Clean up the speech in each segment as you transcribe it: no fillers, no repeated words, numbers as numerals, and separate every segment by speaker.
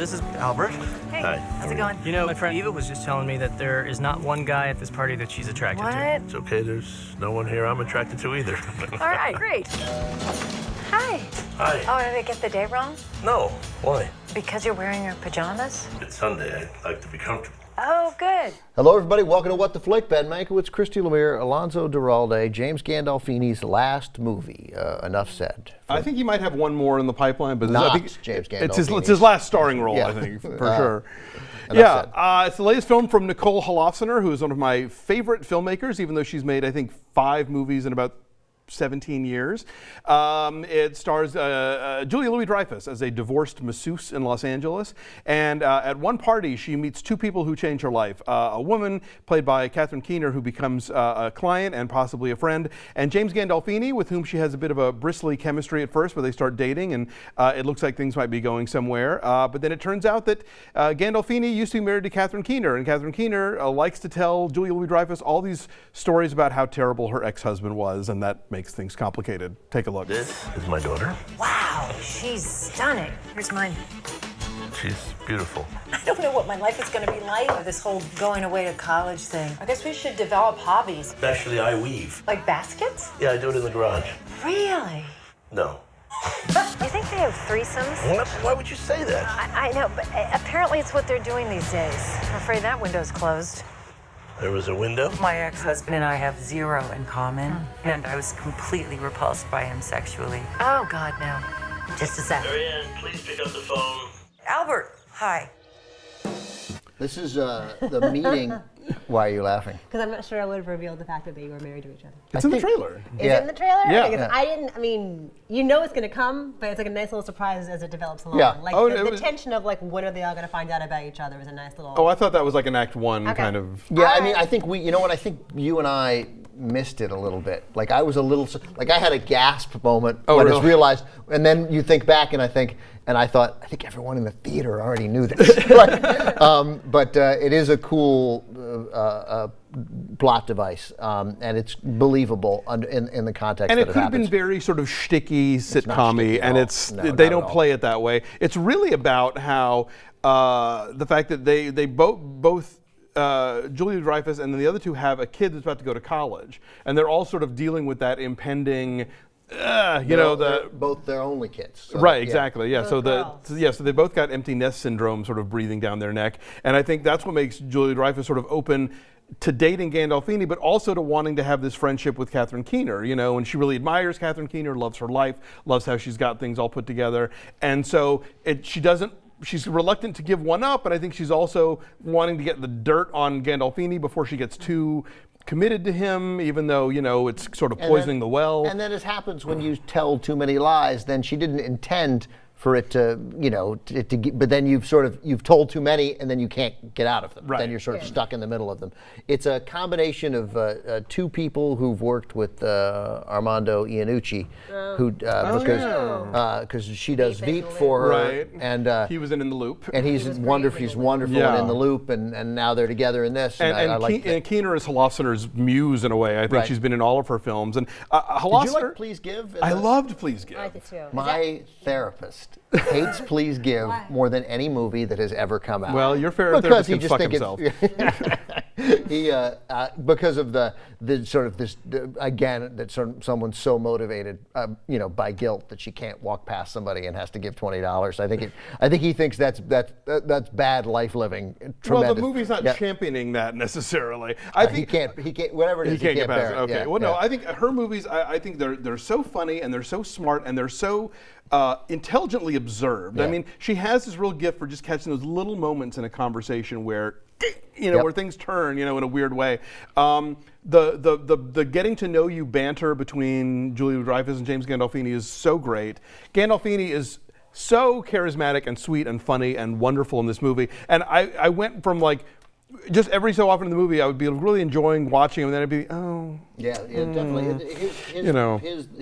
Speaker 1: this is Albert.
Speaker 2: Hey,
Speaker 3: Hi.
Speaker 2: how's it going?
Speaker 1: You know, my friend Eva was just telling me that there is not one guy at this party that she's attracted
Speaker 2: What?
Speaker 1: to.
Speaker 3: It's okay, there's no one here I'm attracted to either.
Speaker 2: All right, great. Hi.
Speaker 3: Hi.
Speaker 2: Oh, did I get the day wrong?
Speaker 3: No, why?
Speaker 2: Because you're wearing your pajamas?
Speaker 3: It's Sunday, I like to be comfortable.
Speaker 2: Oh, good.
Speaker 4: Hello, everybody. Welcome to What the Flick. Ben Mankiewicz, Christy, Lemire, Alonso, Duralde, James Gandolfini's last movie. Enough said.
Speaker 5: I think he might have one more in the pipeline, but
Speaker 4: Not
Speaker 5: I think
Speaker 4: James
Speaker 5: it's his
Speaker 4: Gandolfini's.
Speaker 5: last starring role,
Speaker 4: Yeah.
Speaker 5: I think, for sure.
Speaker 4: Enough
Speaker 5: Yeah, it's the latest film from Nicole Holofcener, who is one of my favorite filmmakers, even though she's made, I think, 5 movies in about 17 years. It stars Julia Louis Dreyfus as a divorced masseuse in Los Angeles. And at one party, she meets 2 people who change her life. A woman played by Catherine Keener, who becomes a client and possibly a friend, and James Gandolfini, with whom she has a bit of a bristly chemistry at first, where they start dating, and it looks like things might be going somewhere. But then it turns out that Gandolfini used to be married to Catherine Keener, and Catherine Keener likes to tell Julia Louis Dreyfus all these stories about how terrible her ex-husband was, and that makes things complicated. Take a look.
Speaker 3: This is my daughter.
Speaker 2: Wow, she's stunning. Here's mine.
Speaker 3: She's beautiful.
Speaker 2: I don't know what my life is going to be like with this whole going away to college thing. I guess we should develop hobbies.
Speaker 3: Actually, I weave.
Speaker 2: Like baskets?
Speaker 3: Yeah, I do it in the garage.
Speaker 2: Really?
Speaker 3: No.
Speaker 2: You think they have threesomes?
Speaker 3: What? Why would you say that?
Speaker 2: I know, but apparently it's what they're doing these days. I'm afraid that window's closed.
Speaker 3: There was a window?
Speaker 6: My ex-husband and I have 0 in common, and I was completely repulsed by him sexually.
Speaker 2: Oh, God, no. Just a sec.
Speaker 3: Marianne, please pick up the phone.
Speaker 6: Albert, hi.
Speaker 4: This is the meeting. Why are you laughing?
Speaker 7: Because I'm not sure I would have revealed the fact that they were married to each other.
Speaker 5: It's in the trailer.
Speaker 7: Is it in the trailer?
Speaker 5: Yeah.
Speaker 7: Because I didn't, I mean, you know it's going to come, but it's like a nice little surprise as it develops along.
Speaker 4: Yeah.
Speaker 7: Like
Speaker 5: Oh,
Speaker 7: the
Speaker 5: it was-
Speaker 7: tension of like when are they all going to find out about each other is a nice little.
Speaker 5: Oh, I thought that was like an Act 1
Speaker 7: Okay.
Speaker 5: kind of.
Speaker 4: Yeah, I mean, I think you know what? I think you and I missed it a little bit. Like I was a little, like I had a gasp moment
Speaker 5: Oh,
Speaker 4: when
Speaker 5: really?
Speaker 4: it's realized, and then you think back and I thought, I think everyone in the theater already knew this. But it is a cool plot device, and it's believable in the context
Speaker 5: And
Speaker 4: that
Speaker 5: it could have been
Speaker 4: happens.
Speaker 5: very sort of shticky,
Speaker 4: not
Speaker 5: sitcom-y,
Speaker 4: shticky at
Speaker 5: and
Speaker 4: all.
Speaker 5: it's
Speaker 4: No,
Speaker 5: they
Speaker 4: not
Speaker 5: don't
Speaker 4: at all.
Speaker 5: play it that way. It's really about how the fact that they both Julia Dreyfus and then the other 2 have a kid that's about to go to college, and they're all sort of dealing with that impending.
Speaker 4: They're both their only kids. So,
Speaker 5: Right,
Speaker 4: yeah.
Speaker 5: exactly. Yeah. So so they both got empty nest syndrome sort of breathing down their neck. And I think that's what makes Julia Dreyfus sort of open to dating Gandolfini, but also to wanting to have this friendship with Catherine Keener, and she really admires Catherine Keener, loves her life, loves how she's got things all put together. And so she's reluctant to give one up, but I think she's also wanting to get the dirt on Gandolfini before she gets too committed to him, even though, it's sort of poisoning the well.
Speaker 4: And then, as happens when you tell too many lies, then she didn't intend for it to, but then you've told too many, and then you can't get out of them.
Speaker 5: Right.
Speaker 4: Then you're sort of stuck in the middle of them. It's a combination of 2 people who've worked with Armando Iannucci, because she does Veep for her,
Speaker 5: Right.
Speaker 4: and
Speaker 5: He was in The Loop.
Speaker 4: and he's wonderful. He's wonderful
Speaker 5: Yeah.
Speaker 4: and in the loop, and now they're together in this. And I like that.
Speaker 5: And Keener is Holofcener's muse in a way. I think
Speaker 4: Right.
Speaker 5: she's been in all of her films. And
Speaker 4: Did
Speaker 5: Holofcener,
Speaker 4: you like Please Give?
Speaker 5: I loved Please Give.
Speaker 7: I did too.
Speaker 4: My therapist hates Please Give more than any movie that has ever come out.
Speaker 5: Well, your favorite
Speaker 4: because
Speaker 5: therapist
Speaker 4: he
Speaker 5: can
Speaker 4: just
Speaker 5: fuck
Speaker 4: think
Speaker 5: himself.
Speaker 4: he because of the sort of this again that someone's so motivated by guilt that she can't walk past somebody and has to give $20. I think he thinks that's bad life living. Tremendous.
Speaker 5: Well, the movie's not
Speaker 4: Yeah.
Speaker 5: championing that necessarily. I think
Speaker 4: he can't whatever it is,
Speaker 5: he can't get past
Speaker 4: bear
Speaker 5: it.
Speaker 4: it.
Speaker 5: Okay.
Speaker 4: Yeah,
Speaker 5: Well, no,
Speaker 4: yeah.
Speaker 5: I think her movies. I think they're so funny and they're so smart and they're so intelligently observed. I
Speaker 4: Yeah.
Speaker 5: mean, she has this real gift for just catching those little moments in a conversation where,
Speaker 4: Yep.
Speaker 5: where things turn, in a weird way. The getting to know you banter between Julia Dreyfus and James Gandolfini is so great. Gandolfini is so charismatic and sweet and funny and wonderful in this movie. And I went from like, just every so often in the movie, I would be really enjoying watching him, and then I'd be,
Speaker 4: Yeah, definitely.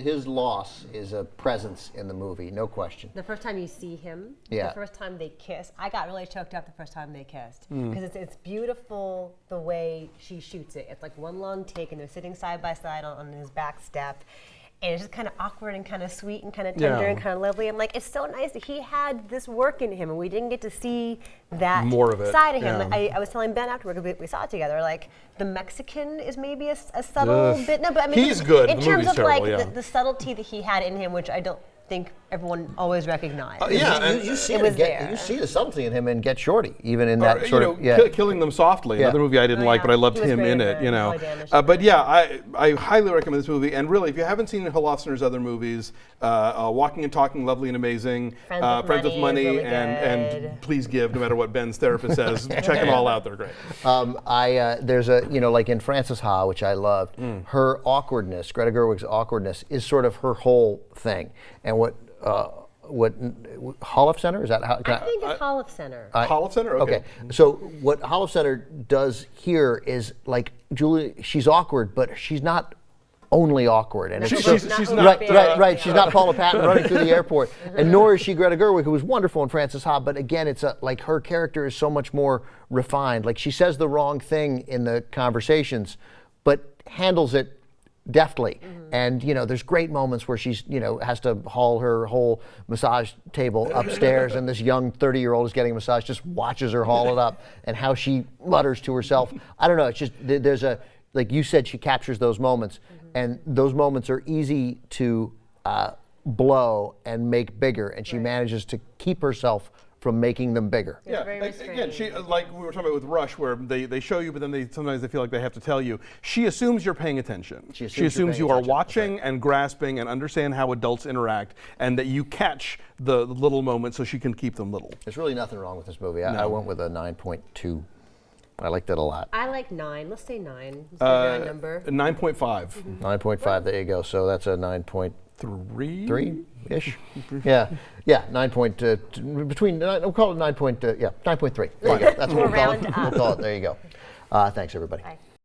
Speaker 4: His loss is a presence in the movie, no question.
Speaker 7: The first time you see him,
Speaker 4: Yeah.
Speaker 7: the first time they kiss, I got really choked up the first time they kissed. Because it's beautiful the way she shoots it. It's like one long take and they're sitting side by side on his back step. and it's just kind of awkward and kind of sweet and kind of tender and kind of lovely. I'm like, it's so nice that he had this work in him, and we didn't get to see that
Speaker 5: more of it
Speaker 7: side of him.
Speaker 5: Yeah.
Speaker 7: Like, I was telling Ben afterward, we saw it together, like the Mexican is maybe a subtle bit. No, but I mean,
Speaker 5: He's good.
Speaker 7: in
Speaker 5: The
Speaker 7: terms
Speaker 5: movie's
Speaker 7: of
Speaker 5: terrible,
Speaker 7: like
Speaker 5: yeah.
Speaker 7: the subtlety that he had in him, which I don't think everyone always recognized.
Speaker 4: You see
Speaker 7: it was
Speaker 4: Get,
Speaker 7: there.
Speaker 4: you see the subtlety in him in Get Shorty, even in
Speaker 5: Or,
Speaker 4: that sort of
Speaker 5: Killing Them Softly,
Speaker 4: Yeah.
Speaker 5: another movie I didn't
Speaker 7: Oh,
Speaker 5: like,
Speaker 7: yeah.
Speaker 5: but I loved
Speaker 7: He was
Speaker 5: him
Speaker 7: great
Speaker 5: in
Speaker 7: in
Speaker 5: it.
Speaker 7: that.
Speaker 5: You know,
Speaker 7: Really damaged
Speaker 5: but yeah, I highly recommend this movie. And really, if you haven't seen Holofcener's other movies, Walking and Talking, Lovely and Amazing,
Speaker 7: Friends with Money is really
Speaker 5: and
Speaker 7: good.
Speaker 5: Please Give, no matter what Ben's therapist says, check them all out. They're great.
Speaker 4: There's a, like in Frances Ha, which I loved, her awkwardness, Greta Gerwig's awkwardness, is sort of her whole thing. And what Holofcener, is that how?
Speaker 7: I think it's Holofcener.
Speaker 5: Holofcener? Okay.
Speaker 4: So what Holofcener does here is, like, Julie, she's awkward, but she's not only awkward. And
Speaker 5: She's
Speaker 7: not
Speaker 5: not
Speaker 4: right. She's not Paula Patton running through the airport, and nor is she Greta Gerwig, who was wonderful in Frances Ha. But again, it's like her character is so much more refined. Like, she says the wrong thing in the conversations, but handles it deftly. And there's great moments where she's has to haul her whole massage table upstairs, and this young 30-year-old is getting a massage, just watches her haul it up, and how she mutters to herself. I don't know. It's just there's a, like you said, she captures those moments, and those moments are easy to blow and make bigger, and she manages to keep herself from making them bigger.
Speaker 5: Yeah, again, she, like we were talking about with Rush, where they show you, but then sometimes they feel like they have to tell you. She assumes you're paying attention. She assumes you are watching and grasping and understand how adults interact, and that you catch the little moments so she can keep them little.
Speaker 4: There's really nothing wrong with this movie. I went with a 9.2. I liked it a lot.
Speaker 7: I like 9. Let's say 9. Let's say a number.
Speaker 5: 9.5.
Speaker 4: 9.5. There you go. So that's a 9.3 ish. Yeah. 9 point between. We'll call it 9 point. 9.3. There you go. That's what we'll call it. We'll call it. There you go. Thanks everybody.
Speaker 7: Bye.